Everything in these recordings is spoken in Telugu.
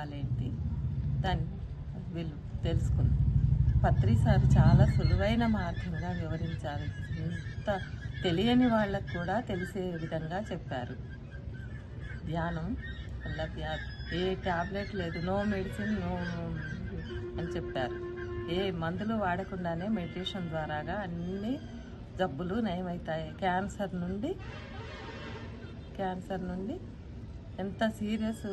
లాభాలేంటి దాన్ని వీళ్ళు తెలుసుకుంది. పత్రి సార్ చాలా సులువైన మార్గంగా వివరించారు. ఇంత తెలియని వాళ్ళకు కూడా తెలిసే విధంగా చెప్పారు. ధ్యానం వల్ల ఏ ట్యాబ్లెట్ లేదు, నో మెడిసిన్ నో అని చెప్పారు. ఏ మందులు వాడకుండానే మెడిటేషన్ ద్వారాగా అన్ని జబ్బులు నయమవుతాయి. క్యాన్సర్ నుండి ఎంత సీరియస్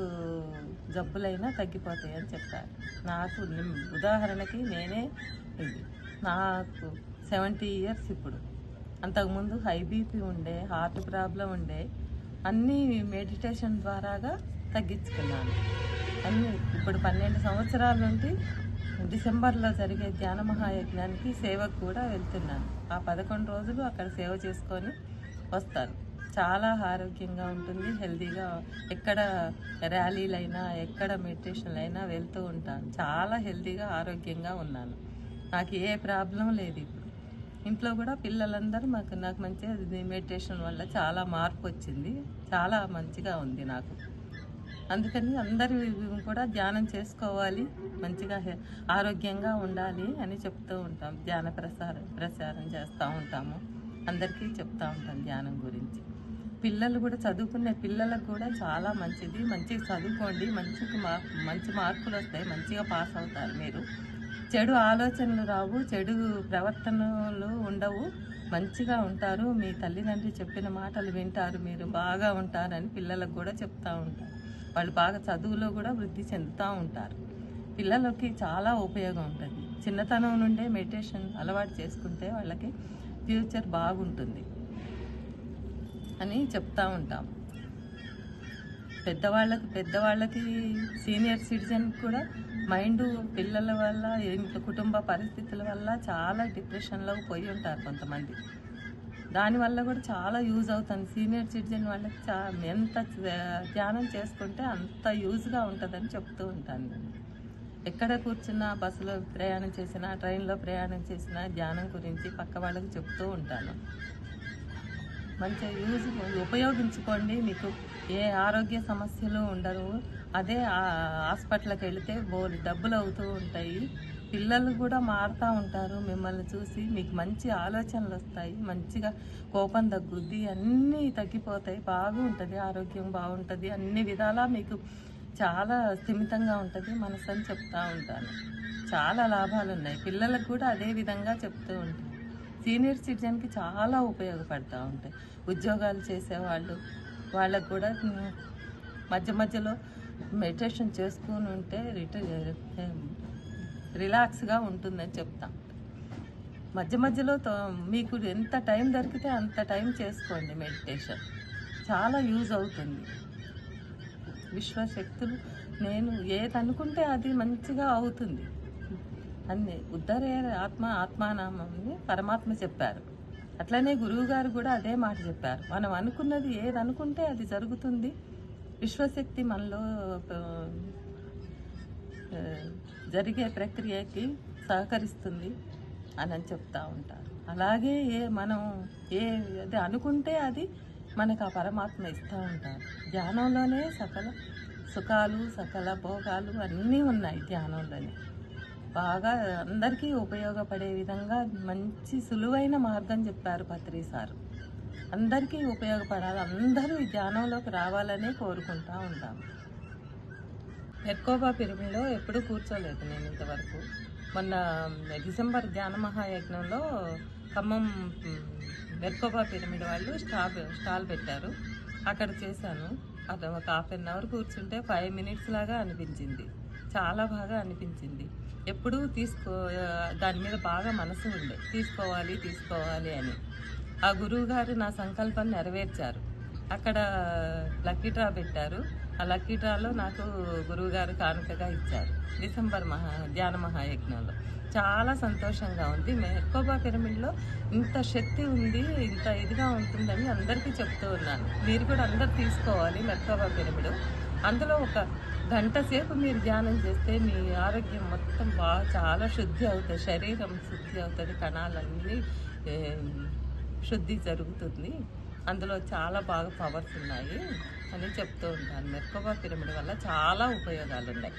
జబ్బులైనా తగ్గిపోతాయి అని చెప్పారు. నాకు ఉదాహరణకి నాకు 70 years ఇప్పుడు. అంతకుముందు హై బీపీ ఉండే, హార్ట్ ప్రాబ్లం ఉండే, అన్నీ మెడిటేషన్ ద్వారాగా తగ్గించుకున్నాను. ఇప్పుడు 12 సంవత్సరాల నుండి డిసెంబర్లో జరిగే ధ్యాన మహాయజ్ఞానికి సేవకు కూడా వెళ్తున్నాను. ఆ 11 రోజులు అక్కడ సేవ చేసుకొని వస్తాను. చాలా ఆరోగ్యంగా ఉంటుంది, హెల్తీగా. ఎక్కడ ర్యాలీలైనా ఎక్కడ మెడిటేషన్లైనా వెళ్తూ ఉంటాను. చాలా హెల్తీగా ఆరోగ్యంగా ఉన్నాను. నాకు ఏ ప్రాబ్లం లేదు. ఇప్పుడు ఇంట్లో కూడా పిల్లలందరూ నాకు మంచిగా మెడిటేషన్ వల్ల చాలా మార్పు వచ్చింది. చాలా మంచిగా ఉంది నాకు. అందుకని అందరూ కూడా ధ్యానం చేసుకోవాలి, మంచిగా ఆరోగ్యంగా ఉండాలి అని చెప్తూ ఉంటాం. ధ్యాన ప్రచారం చేస్తూ ఉంటాము, అందరికీ చెప్తూ ఉంటాం ధ్యానం గురించి. పిల్లలు కూడా చదువుకునే పిల్లలకు కూడా చాలా మంచిది. మంచిగా చదువుకోండి, మంచి మార్కులు వస్తాయి, మంచిగా పాస్ అవుతారు. మీరు చెడు ఆలోచనలు రావు, చెడు ప్రవర్తనలు ఉండవు, మంచిగా ఉంటారు. మీ తల్లిదండ్రులు చెప్పిన మాటలు వింటారు, మీరు బాగా ఉంటారని పిల్లలకు కూడా చెప్తూ ఉంటారు. వాళ్ళు బాగా చదువులో కూడా వృద్ధి చెందుతూ ఉంటారు. పిల్లలకి చాలా ఉపయోగం ఉంటుంది. చిన్నతనం నుండే మెడిటేషన్ అలవాటు చేసుకుంటే వాళ్ళకి ఫ్యూచర్ బాగుంటుంది అని చెప్తూ ఉంటాం. పెద్దవాళ్ళకి సీనియర్ సిటిజన్ కూడా మైండ్ పిల్లల వల్ల, కుటుంబ పరిస్థితుల వల్ల చాలా డిప్రెషన్లోకి పోయి ఉంటారు కొంతమంది. దానివల్ల కూడా చాలా యూజ్ అవుతుంది. సీనియర్ సిటిజన్ వాళ్ళకి ఎంత ధ్యానం చేసుకుంటే అంత యూజ్గా ఉంటుందని చెప్తూ ఉంటాను నేను. ఎక్కడ కూర్చున్నా, బస్సులో ప్రయాణం చేసినా, ట్రైన్లో ప్రయాణం చేసినా ధ్యానం గురించి పక్క వాళ్ళకి చెప్తూ ఉంటాను. మంచిగా ఉపయోగించుకోండి. మీకు ఏ ఆరోగ్య సమస్యలు ఉండవు. అదే హాస్పిటల్కి వెళితే డబ్బులు అవుతూ ఉంటాయి. పిల్లలు కూడా మారుతూ ఉంటారు మిమ్మల్ని చూసి. మీకు మంచి ఆలోచనలు వస్తాయి, మంచిగా కోపం తగ్గుద్ది, అన్నీ తగ్గిపోతాయి, బాగుంటుంది, ఆరోగ్యం బాగుంటుంది, అన్ని విధాలా మీకు చాలా స్థిమితంగా ఉంటుంది మనసు అని చెప్తూ ఉంటాను. చాలా లాభాలు ఉన్నాయి. పిల్లలకు కూడా అదే విధంగా చెప్తూ ఉంటాను. సీనియర్ సిటిజన్కి చాలా ఉపయోగపడుతూ ఉంటాయి. ఉద్యోగాలు చేసేవాళ్ళు వాళ్ళకు కూడా మధ్యలో మెడిటేషన్ చేసుకుని ఉంటే రిలాక్స్గా ఉంటుందని చెప్తాం. మధ్యలో మీకు ఎంత టైం దొరికితే అంత టైం చేసుకోండి మెడిటేషన్. చాలా యూజ్ అవుతుంది. విశ్వశక్తులు నేను ఏదనుకుంటే అది మంచిగా అవుతుంది. అన్నీ ఉద్ధరే ఆత్మానామాన్ని పరమాత్మ చెప్పారు. అట్లనే గురువు గారు కూడా అదే మాట చెప్పారు. మనం అనుకున్నది ఏదనుకుంటే అది జరుగుతుంది. విశ్వశక్తి మనలో జరిగే ప్రక్రియకి సహకరిస్తుంది అని చెప్తూ ఉంటారు. అలాగే మనం అది అనుకుంటే అది మనకు ఆ పరమాత్మ ఇస్తూ ఉంటారు. ధ్యానంలోనే సకల సుఖాలు, సకల భోగాలు అన్నీ ఉన్నాయి. ధ్యానంలోనే బాగా అందరికీ ఉపయోగపడే విధంగా మంచి సులువైన మార్గం చెప్పారు పత్రి సారు. అందరికీ ఉపయోగపడాలి, అందరూ ఈ ధ్యానంలోకి రావాలనే కోరుకుంటూ ఉంటాము. మెర్కోబా పిరమిడ్లో ఎప్పుడూ కూర్చోలేదు నేను ఇంతవరకు. మొన్న డిసెంబర్ ధ్యాన మహాయజ్ఞంలో ఖమ్మం మెర్కోబా పిరమిడ్ వాళ్ళు స్టాల్ పెట్టారు. అక్కడ చేశాను. అది ఒక 1/2 hour కూర్చుంటే 5 minutes లాగా అనిపించింది. చాలా బాగా అనిపించింది. ఎప్పుడూ దాని మీద బాగా మనసు ఉండే, తీసుకోవాలి అని. ఆ గురువు గారు నా సంకల్పాన్ని నెరవేర్చారు. అక్కడ లక్కీ డ్రా పెట్టారు. ఆ లక్కీ డ్రాలో నాకు గురువుగారు కానుకగా ఇచ్చారు డిసెంబర్ ధ్యాన మహాయజ్ఞంలో. చాలా సంతోషంగా ఉంది. మెర్కోబా పిరమిడ్లో ఇంత శక్తి ఉంది, ఇంత ఇదిగా ఉంటుందని అందరికీ చెప్తూ ఉన్నాను. మీరు కూడా అందరు తీసుకోవాలి మెర్కోబా పిరమిడ్. అందులో 1 గంట సేపు మీరు ధ్యానం చేస్తే మీ ఆరోగ్యం మొత్తం చాలా శుద్ధి అవుతుంది, శరీరం శుద్ధి అవుతుంది, కణాలన్నీ శుద్ధి జరుగుతుంది. అందులో చాలా బాగా పవర్స్ ఉన్నాయి అని చెప్తూ ఉంటాను. మెర్కబా పిరమిడ్ వల్ల చాలా ఉపయోగాలు ఉన్నాయి.